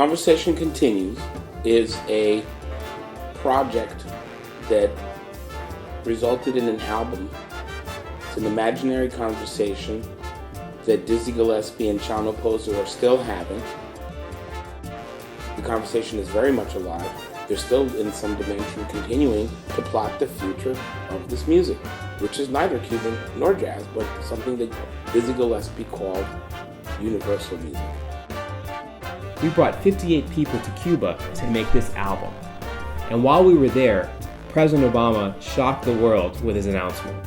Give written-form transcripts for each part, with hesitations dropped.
Conversation Continues is a project that resulted in an album. It's an imaginary conversation that Dizzy Gillespie and Chano Pozo are still having. The conversation is very much alive. They're still in some dimension continuing to plot the future of this music, which is neither Cuban nor jazz, but something that Dizzy Gillespie called universal music. We brought 58 people to Cuba to make this album. And while we were there, President Obama shocked the world with his announcement.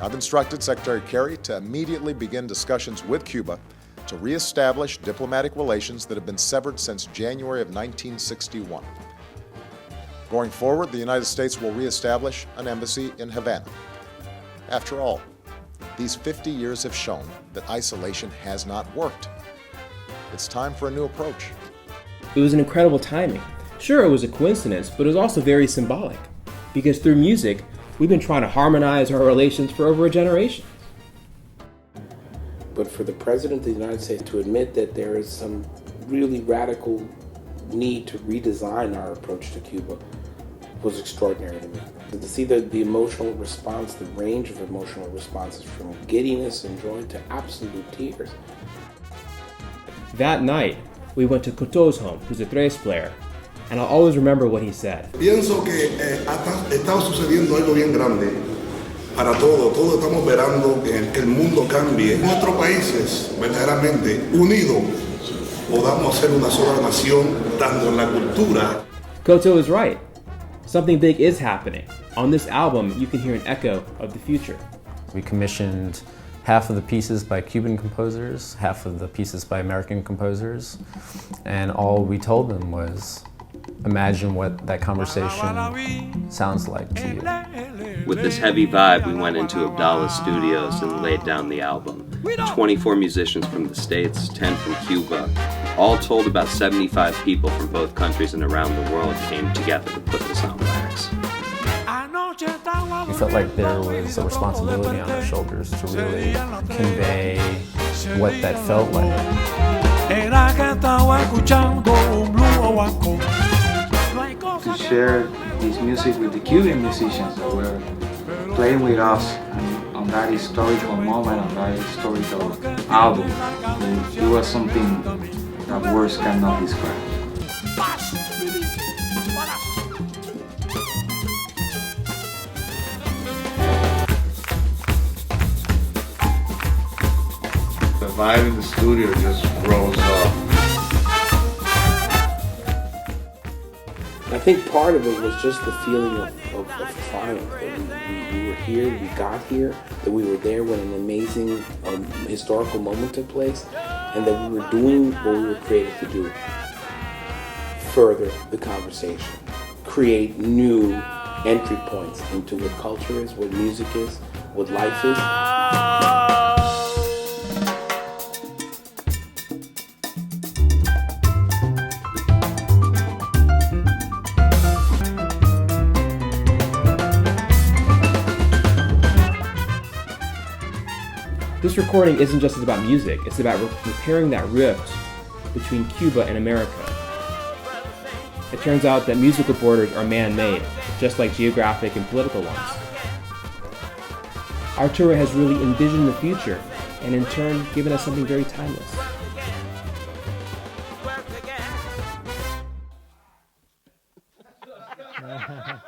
I've instructed Secretary Kerry to immediately begin discussions with Cuba to reestablish diplomatic relations that have been severed since January of 1961. Going forward, the United States will reestablish an embassy in Havana. After all, these 50 years have shown that isolation has not worked. It's time for a new approach. It was an incredible timing. Sure, it was a coincidence, but it was also very symbolic. Because through music, we've been trying to harmonize our relations for over a generation. But for the President of the United States to admit that there is some really radical need to redesign our approach to Cuba was extraordinary to me. To see the emotional response, the range of emotional responses from giddiness and joy to absolute tears. That night, we went to Couteau's home, who's a tres player, and I'll always remember what he said. Pienso que está sucediendo algo bien grande para todos. Todos estamos esperando que el mundo cambie. Nuestros países, verdaderamente unidos, podamos ser una sola nación, tanto en la cultura. Couteau is right. Something big is happening. On this album, you can hear an echo of the future. We commissioned half of the pieces by Cuban composers, half of the pieces by American composers, and all we told them was, imagine what that conversation sounds like to you. With this heavy vibe, we went into Abdallah's studios and laid down the album. 24 musicians from the States, 10 from Cuba. All told, about 75 people from both countries and around the world came together to put this on wax. We felt like there was a responsibility on our shoulders to really convey what that felt like. To share this music with the Cuban musicians that were playing with us and on that historical moment, on that historical album. It was something that words cannot describe. The vibe in the studio just rose up. I think part of it was just the feeling of triumph, that we were here, we got here, that we were there when an amazing historical moment took place, and that we were doing what we were created to do. Further the conversation, create new entry points into what culture is, what music is, what life is. This recording isn't just about music, it's about repairing that rift between Cuba and America. It turns out that musical borders are man-made, just like geographic and political ones. Arturo has really envisioned the future, and in turn, given us something very timeless. Ha ha ha!